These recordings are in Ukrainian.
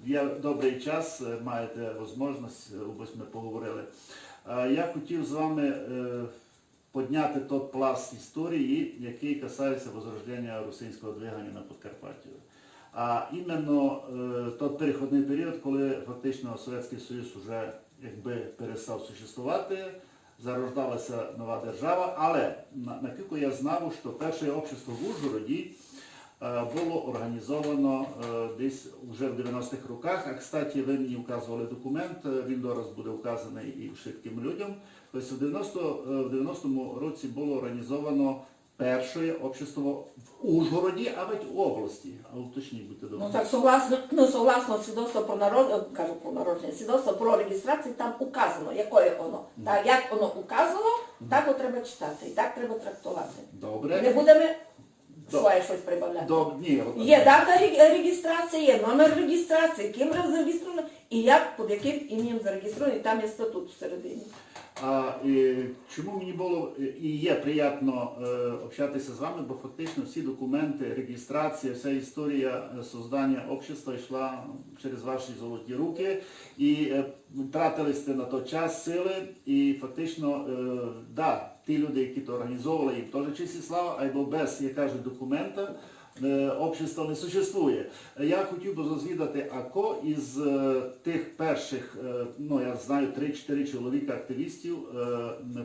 є добрий час, маєте можливість, ось ми поговорили. Я хотів з вами підняти той пласт історії, який касається возрождення русинського двигання на Подкарпатті. А іменно той перехідний період, коли фактично Совєтський Союз вже якби перестав существувати, зарождалася нова держава, але наскільки я знав, що перше общество в Ужгороді було організовано десь вже в 90-х роках. А, кстати, ви мені вказували документ, він зараз буде вказаний і всім людям. Тобто в 90-му році було організовано перше общество в Ужгороді, а в області. А уточніть, будьте добрі. Ну так, согласно свідоцтва про народження, свідоцтво про реєстрацію, там указано, якое воно. Так, як воно указано, так треба читати, і так треба трактувати. Добре. Не будемо своє щось прибавляти. Є дата реєстрації, є номер реєстрації, ким зареєстровано, і як, під яким ім'ям зареєстровано, і там є статут всередині. Чому мені було і є приємно общатися з вами, бо фактично всі документи, реєстрація, вся історія створення общества йшла через ваші золоті руки, і тратили сте на той час сили, і фактично, да, ті люди, які то організовували, їм теж честь і слава, або без, як кажуть, документа, общество не существує. Я хотів би розвідати, ако із тих перших, ну я знаю, 3-4 чоловіка активістів,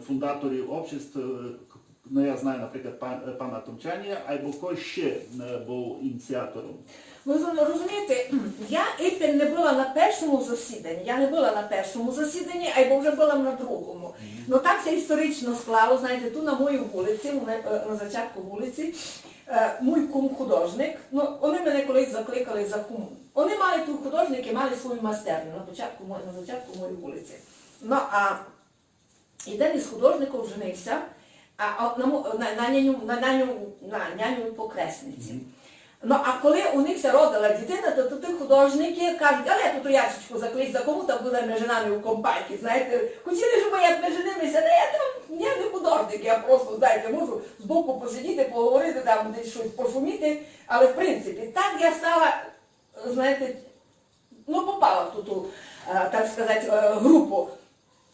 фундаторів обществ, ну я знаю, наприклад, пана Томчанія, або хто ще був ініціатором. Ви розумієте, я не була на першому засіданні, або вже була на другому. Ну так все історично склало, знаєте, тут на моїй вулиці, на початку вулиці, мій кум-художник, ну, вони мене колись закликали за кум. Вони мали тут художники, мали свою майстерню на початку моєї вулиці. Ну, а один із художників женився на няню покресниці. Ну, а коли у них ся родила дитина, то ті художники кажуть, але я тут ящичку заклич за кому, там буде між нами у компайки, знаєте. Хотіли, щоб як ми женилися, я не художник, я просто, знаєте, можу збоку посидіти, поговорити, там десь щось пошуміти, але в принципі, так я стала, знаєте, ну, попала в ту, так сказати, групу.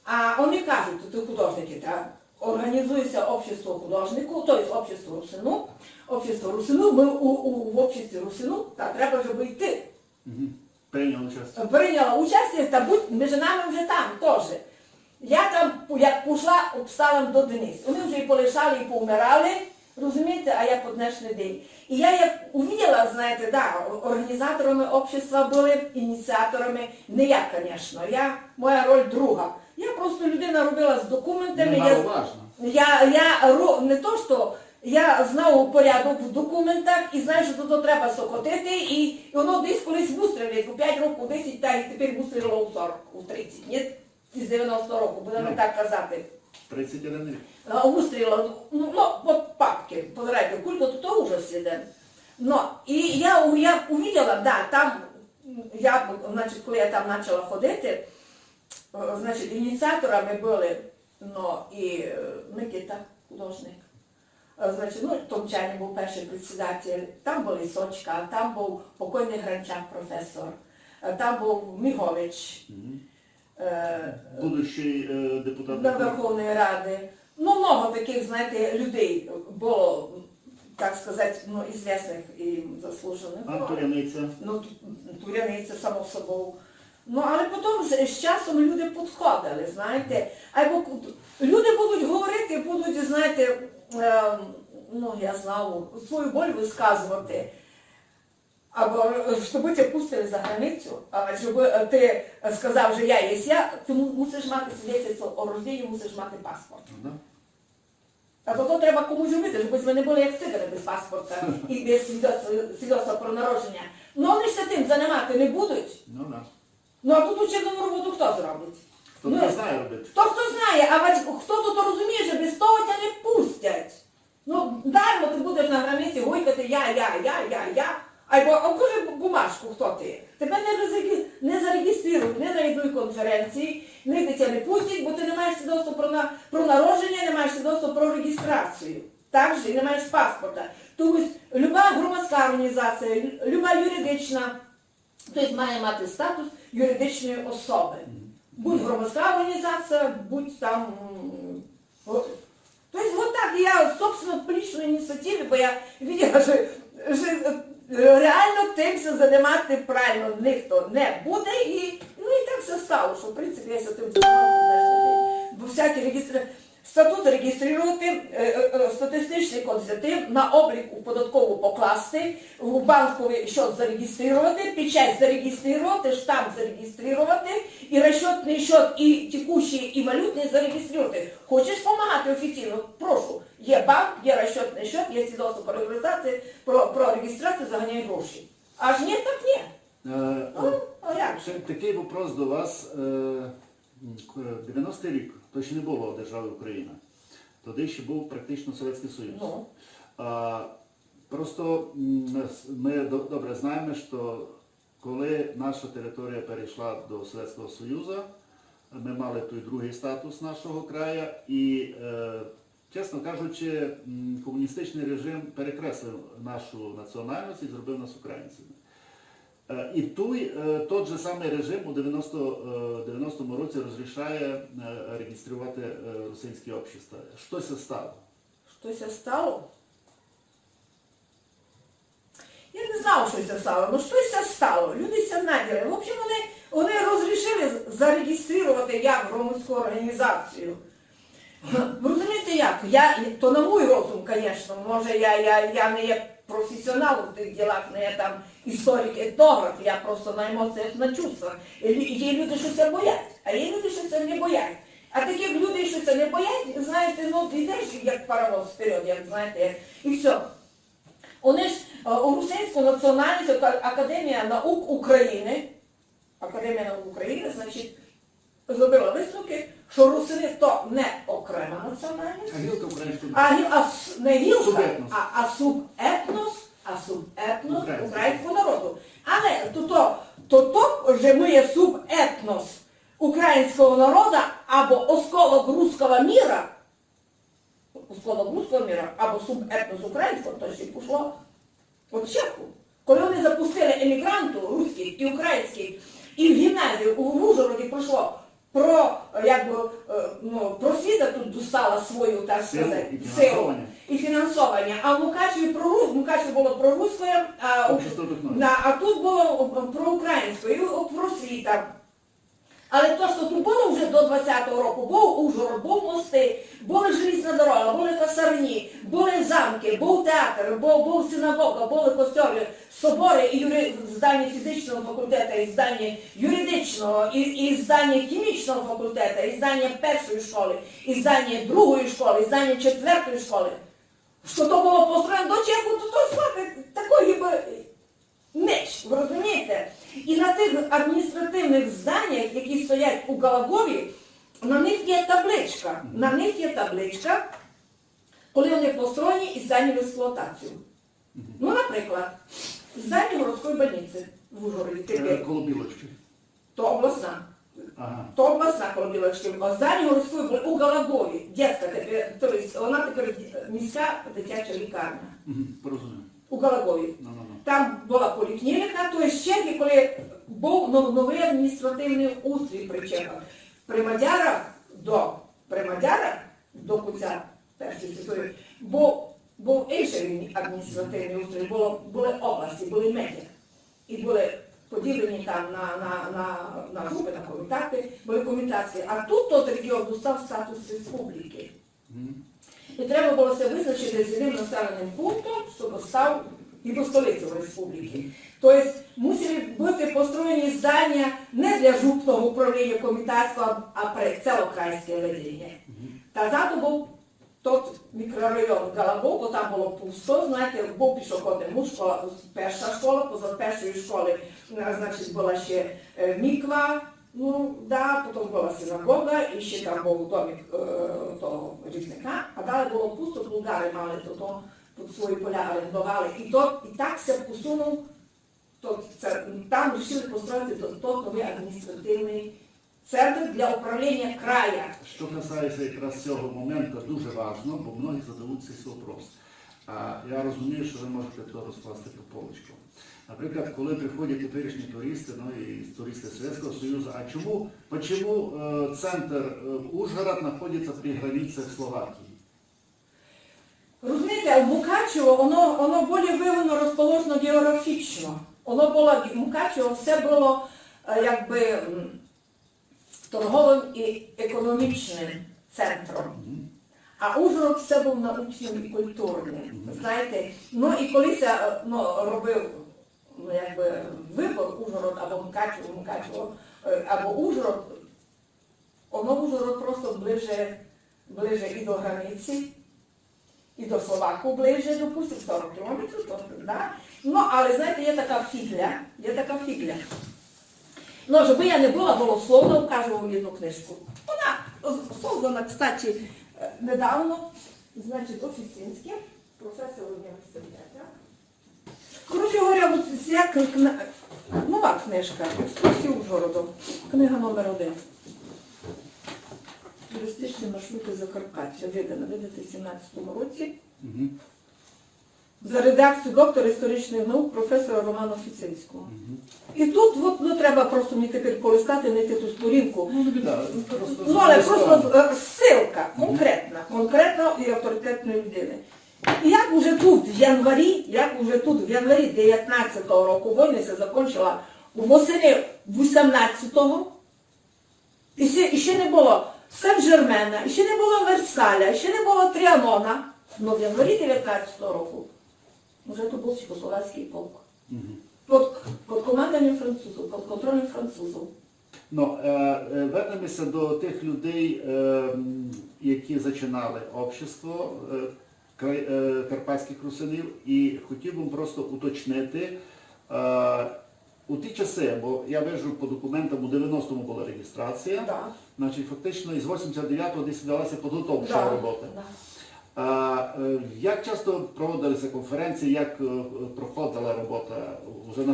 А вони кажуть, ті художники, так, організується общество художнику, тобто общество Русину. Общество Русину, ми в обществі Русину, та треба, щоб йти. Прийняла участь. Прийняла участь, та будь між нами вже там теж. Я там, як пішла, обстала до Денис. Вони вже і полишали, і повмирали, розумієте, а я по днешній день. І я як увиділа, знаєте, да, організаторами общества були, ініціаторами, не я, звісно, моя роль друга. Я просто людина робила з документами. Не то, що я знав порядок в документах і знаю, що тут треба сокотити, і воно десь колись вистрілить, у 5 років, у 10, та і тепер вистрілило у 40, у 30, ні? Із 90 року, будемо так казати. 31 рік. Вистрілило, ну, от папки, позирайте, кулько, то ужас іде. Ну, і я увиділа, да, там, значить, коли я там почала ходити, значить, ініціаторами були, ну, і Микита, художник. Значить, ну, Томчані був перший председатель, там був Сочка, там був покойний Гранчак, професор, там був Мігович, будущий депутат Верховної Ради. Ну, много таких, знаєте, людей було, так сказати, ну, известних і заслужених. Туряниця. Ну, Туряниця, само собою. Ну, але потім з часом люди підходили, знаєте. Або люди будуть говорити, будуть, знаєте, ну, я знаю, свою боль висказувати. Або щоб тебе пустили за границю, а щоб ти сказав, що я є я, ти мусиш мати свідоцтво о рожденні, мусиш мати паспорт. А то треба комусь робити, щоб ми не були як цигани без паспорта і без свідоцтва про народження. Ну вони ж тим займати не будуть. Ну а тут у Чорному роботу хто зробить? Хто не знає робити? Хто знає, а хто тут розуміє, що без того тебе не пустять. Ну, дармо ти будеш на границі гойкати я. Або покажи бумажку, хто ти. Тебе не зареєструють, не на одній конференції, ніде тебе не пустять, бо ти не маєш свідоцтва про народження, не маєш свідоцтва про реєстрацію. Так же, і не маєш паспорта. Тобто, люба громадська організація, люба юридична тобто має мати статус юридичної особи. Будь громадська організація, будь там... Тобто вот так я, собственно, по личной инициативе, бо я видела, що реально тим все займати правильно ніхто не буде, і так все стало, що в принципі я тим займалася, бо всякі реєстри, статут реєструвати, статистичний код взяти, на облік у податкову покласти, у банковий счет зареєструвати, печать зареєструвати, штамп зареєструвати, і розчетний счет, і текущий, і валютний зареєструвати. Хочеш допомагати офіційно? Прошу. Є банк, є розчетний счет, є свідоцтво про реєстрацію, про реєстрацію, заганяй гроші. Аж ні, так ні. А як? Ще такий вопрос до вас. 90-й рік, то ще не було держави Україна. Тоді ще був практично Совєтський Союз. Ну. Просто ми добре знаємо, що коли наша територія перейшла до Совєтського Союзу, ми мали той другий статус нашого краю і, чесно кажучи, комуністичний режим перекреслив нашу національність і зробив нас українцями. І той же самий режим у 90-му році розрішає реєструвати російські общества. Що це стало? Щось стало? Я не знав, що це стало, але щось стало. Люди це наділи. В общем, вони розрішили зареєструвати як громадську організацію. Ви розумієте як? То на мій розум, звісно, може я не є професіонал у тих ділах, не є там історик, етнограф, я просто на емоціях, на чувствах. Є люди, що це боять, а є люди, що це не боять. А таких людей, що це не боять, знаєте, ну йдеш як паровоз вперед, як знаєте, і все. Вони ж у Русинську національність Академія наук України, значить, зробила висновки, що русини то не окрема національність, А гілка українського не гілка, Субетнос. а субетнос українського народу. Але то вже ми є субетнос українського народу або осколок руського міра, або субетнос українського, то ще пішло від Чеху. Коли вони запустили емігранту руських і українських, і в гімназію у Ужгороді пройшло просвіта тут достала свою, так сказати, силу і фінансування. А в Мукачеві було проруське, а тут було проукраїнське, і просвіта. Але то, що тут було вже до 20-го року, був Ужгород, був мости, були желізна дорога, були касарні, були замки, був театр, був синагога, були костьоли, собори, і здання фізичного факультету, і здання юридичного, і здання хімічного факультету, і здання першої школи, і здання другої школи, і здання четвертої школи. Що то було построєно до Чеху, то такий меч, ви розумієте? І на тих адміністративних зданнях, які стоять у Галагові, на них є табличка, коли вони построєні і здані в експлуатацію. Ну, наприклад, здання городської больниці в Ужгороді тепер. Коло Білочки. То обласна. Ага. То обласна коло Білочки. Здання городської больниці у Галагові. Дітська тепер, тобто вона тепер міська дитяча лікарня. Порозумію. У Галагові. Там була поліклініка, то ще чехи, коли був новий адміністративний устрій при чехах. При Мадярах до кінця Першої світової був інший адміністративний устрій, були області, були медіа. І були поділені там на групи, на комітати, були комітації. А тут той регіон достав статус республіки. І треба було це визначити з одним населеним пунктом, щоб став і столицю республіки. Тобто мусили бути построєні здання не для жупного управління комітатського, а при целокрайське ведення. Та зато був тот мікрорайон Галагов, бо там було пусто, знаєте, був пішохідний школа, перша школа, поза першої школи, значить, була ще міква, потім була синагога, і ще там був домик того різника, а далі було пусто, булгари мали то під свої поля орендували. І так се посунув, там вирішили построїти новий адміністративний центр для управління края. Що касається якраз цього моменту, дуже важливо, бо многі зададуть цей вопрос. Я розумію, що ви можете то розкласти по полочку. Наприклад, коли приходять теперішні туристи, ну і туристи Совєтського Союзу, а чому центр Ужгород знаходиться при границях Словакії? Розумієте, Мукачево, воно більш вивано розположено географічно. Воно було, Мукачево все було якби торговим і економічним центром. А Ужгород все був научним і культурним. Знаєте, ну і колись робив якби вибор Ужгород або Мукачево, або Ужгород, Ужгород просто ближе і до границі, і до Словаку ближе, допустим, 40 кілометрів, да? Ну, але, знаєте, є така фігля. Ну, щоб я не була голословна, вкажу вам одну книжку. Вона создана, кстати, недавно, значить, Офіцинським, професор університету. Коротше говоря, нова книжка, екскурсії Ужгородом, книга номер 1. Туристичні маршрути Закарпаття, видана в 2017 році. За редакцією доктора історичних наук професора Романа Офіцинського. І тут треба просто мені тепер полистати, знайти ту сторінку. Ну, але просто ссылка конкретна і авторитетної людини. І як уже тут в январі 19-го року війна закінчила восени 18-го, і ще не було Сен-Жермена, ще не було Версаля, ще не було Тріанона, але в январі 19-го року вже тут був чехословацький полк. Під командуванням французів, під контролем французів. Ну, вернемося до тих людей, які зачинали общество карпатських русинів, і хотів би просто уточнити, у ті часи, бо я вижу по документам, у 90-му була реєстрація, значить фактично із 89-го десь велася підготовча робота. Як часто проводилися конференції, як проходила робота вже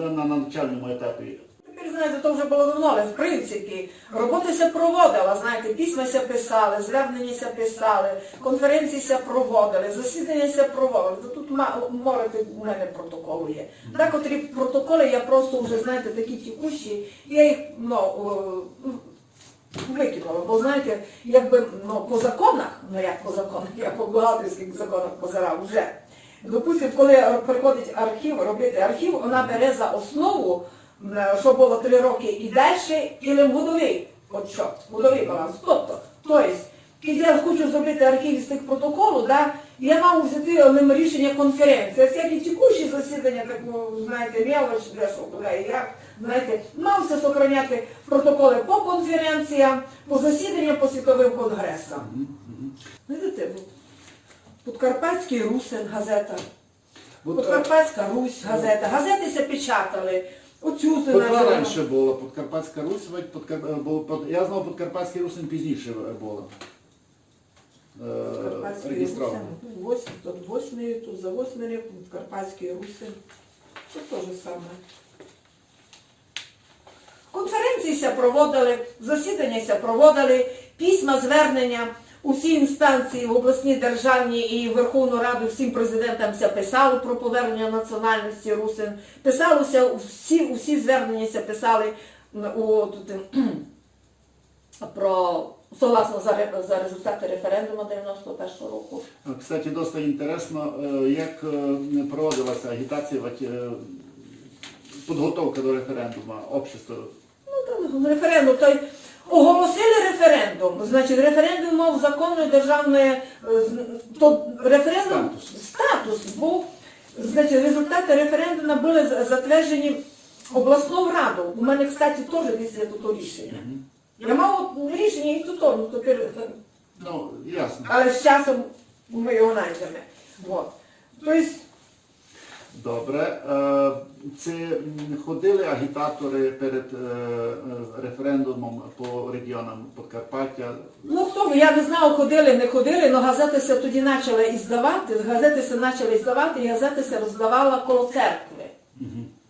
на навчальному етапі? Тепер, знаєте, то вже було давно, але в принципі робота ся проводила, знаєте, письма ся писали, звернення ся писали, конференції ся проводили, засідання ся проводили. Тут можете, у мене протоколи є. Декотрі протоколи я просто вже, знаєте, такі текущі, я їх, викинула, бо знаєте, якби по законах, я по бухгалтерських законах позирав вже. Допустим, коли приходить робити архів, вона бере за основу, що було 3 роки і далі, і годовий отчет, годовий баланс. Тобто, я хочу зробити архів з тих протоколу, я мав взяти ним рішення конференції. Всякі текущі засідання, так, знаєте, мелоч, де що, куди і як, знаєте, мався сохраняти протоколи по конференціям, по засіданням, по світовим конгресам. Видите, Подкарпатський Русин газета, Подкарпатська Русь газета, газети печатали. Яка раніше була Подкарпатська Русь, я знав, Подкарпатський Русин пізніше була реєстрована. Тут 8, тут за 8 рік, Подкарпатський Русин. Це те ж саме. Конференції ся проводили, засідання ся проводили, письма, звернення, усі інстанції в обласній державній і Верховну Раду всім президентам ся писали про повернення національності русин. Писалося, усі звернення ся писали согласно за результати референдуму 91-го року. Кстати, досить інтересно, як проводилася агітація, підготовка до референдуму, общество. Референдум, оголосили референдум, значить референдум мав законної державної, референдум, статус був, значить результати референдуму були затверджені обласною радою. У мене, кстати, теж десь є тут рішення. Я мав рішення і тут, тепер. Ну, ясно. Але з часом ми його знайдемо. Тобто, добре. Це ходили агітатори перед референдумом по регіонам Подкарпаття? Ну хто, я не знав, ходили, не ходили, але газети се тоді почали іздавати, і газети се роздавала коло церкви.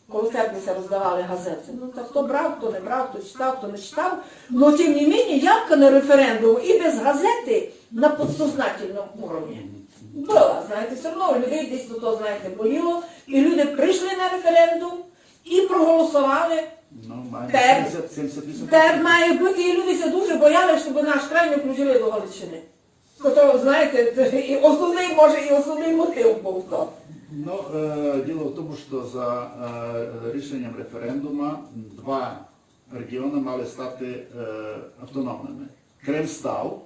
Коло церкви се роздавали газети. Ну так хто брав, хто не брав, хто читав, хто не читав. Но тим не менше, явка на референдум і без газети на підсознательному уровні. була, знаєте, все одно у людей десь то, знаєте, боліло, і люди прийшли на референдум і проголосували. Ну, має Тепер- 78%. Тепер має бути, і люди все дуже боялися, щоб наш край не включили до Галичини. Тобто, знаєте, це і основний, може, і основний мотив був то. Ну, діло в тому, що за рішенням референдуму два регіони мали стати автономними. Крим став,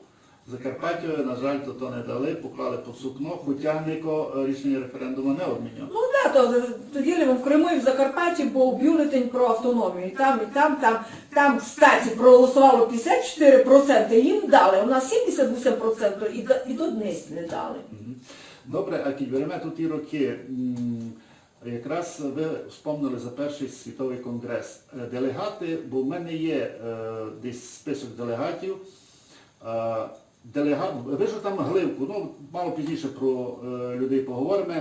Закарпаття, на жаль, то не дали, поклали під сукно, хоча ніко рішення референдуму не обміняв. Ну так, тоді в Криму і в Закарпатті був бюлетень про автономію. І там, кстати, проголосувало 54%, їм дали, у нас 78% і тут не дали. Добре, а беремо тут ті роки. Якраз ви вспомнили за перший світовий конгрес. Делегати, бо в мене є десь список делегатів. Ви ж там Гливку, ну мало пізніше про людей поговоримо.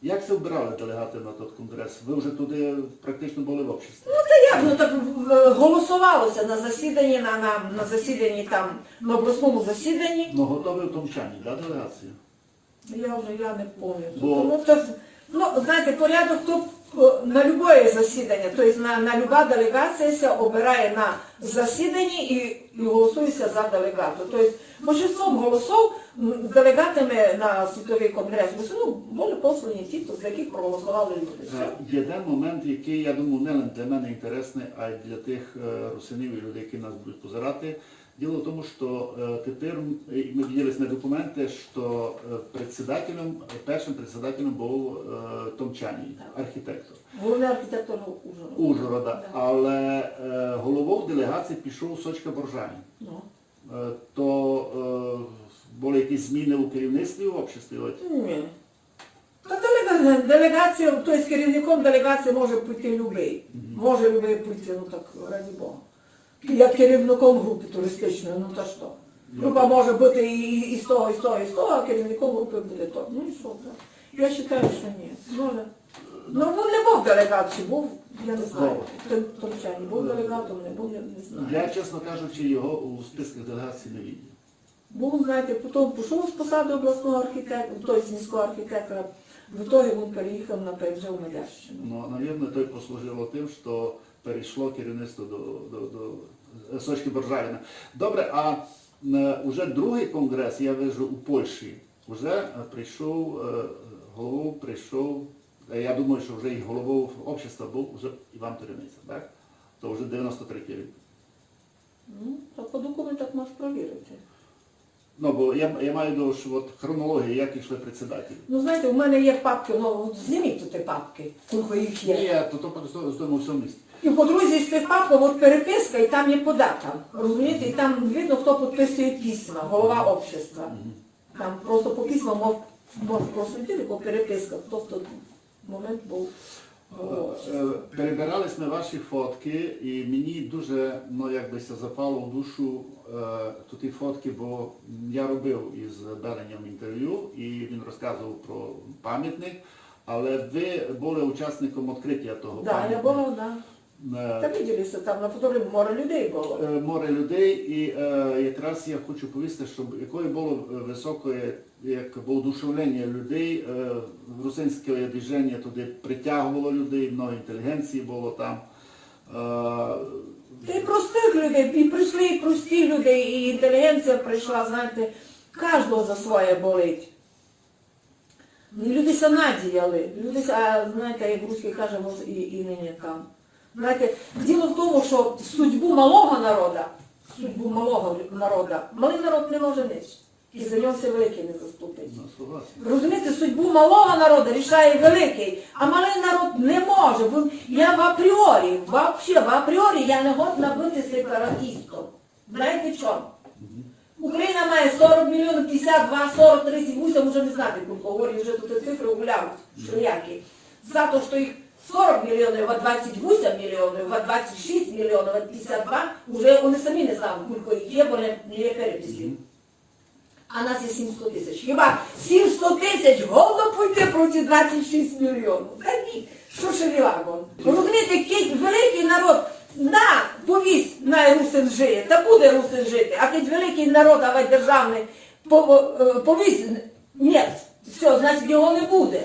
Як це вбирали делегати на той конгрес? Ви вже туди практично були в обществі. Ну та як, ну так голосувалося на засіданні, на засіданні там, на обласному засіданні. Ну готові в Томчані, да, делегація? Я не пам'ятаю. Бо- Ну, знаєте, порядок тут на любое засідання, тобто на люба делегація обирає на засіданні і голосується за делегата. Тобто, большинством голосов делегатами на світовий конгрес були послані ті, за яких проголосували люди. Все. Є один момент, який, я думаю, не для мене інтересний, а й для тих русинів і людей, які нас будуть позирати. Дело в тому, що тепер ми виділились на документи, що першим председателем був Томчаній, архітектор. Головний архітектор Ужгорода. Ужгорода. Але головою делегації пішов Сочка Боржанін. Ну. То були якісь зміни у керівництві в обществі? Ні. Та делегація, тобто керівником делегації може бути любий. Може любий бути, ну так, раді Бога. Як керівником групи туристичної, ну та що? Група може бути і з того, і з того, і з того, а керівником групи буде то. Ну і що так? Я вважаю, що ні. Може. Ну він не був делегацією, був, я не знаю, Томчані, був делегатом, не був, я не знаю. Я, чесно кажучи, його у списках делегацій не бачив. Був, знаєте, потім пішов з посади обласного архітектора, тобто міського архітектора, в ітогі він переїхав на ПФЖ в Медящину. Ну, навірно, той послужило тим, що перейшло керівництво до Сочки Боржавіна. Добре, а вже другий конгрес, я вижу, у Польщі, вже прийшов, я думаю, що вже і головою общества був вже Іван Туриниця, так? То вже 93-й рік. Ну, так по документах можеш провірити. Ну, бо я маю до що от хронологія, як йшли председателі. Ну, знаєте, у мене є папки, ну, зніміть тут ті папки, кілька їх є. Ні, то стоїмо в цьому місці. І по друзі з тих папок от переписка, і там є по датам. Розумієте? І там видно, хто підписує письма, голова общества. Там просто по письмам можна просвітити, по переписках, хто в той момент був головою. Перебирались ми ваші фотки, і мені дуже, ну, якбися запало в душу ті фотки, бо я робив із Беленням інтерв'ю, і він розказував про пам'ятник, але ви були учасником відкриття того Так, я пам'ятника. була, так. Та виділися там на фотографії море людей було. Море людей, і якраз я хочу повісти, що якою було високое, як воодушевлення людей, русинське движення туди притягувало людей, много інтелігенції було там. Та й простих людей, і прийшли і прості люди, і інтелігенція прийшла, знаєте, кожного за своє болить. Люди ся надіяли, знаєте, як русські кажемо, і нині там. Знаєте, діло в тому, що судьбу малого народу, малий народ не може нищити. І за нього все великий не заступить. Ну, согласен. Розумієте, судьбу малого народу рішає великий, а малий народ не може. Я в апріорі я не годна бути сепаратистом. Знаєте в чому? Україна має 40 мільйонів, 52, 40, 38, вже не знати, говорять, вже тут цифри гуляють, шляки. За те, що їх 40 мільйонів, а 28 мільйонів, а 26 мільйонів, а 52, вже вони самі не знають, скільки їх є, бо не є переписки. А нас є 700 тисяч. Хіба 700 тисяч голодно пойти проти 26 мільйонів? Та ні, що шевілаго. Розумієте, який великий народ, повість на русин жиє, та буде русин жити, а який великий народ, а державний, повість, ні, Все, значить його не буде.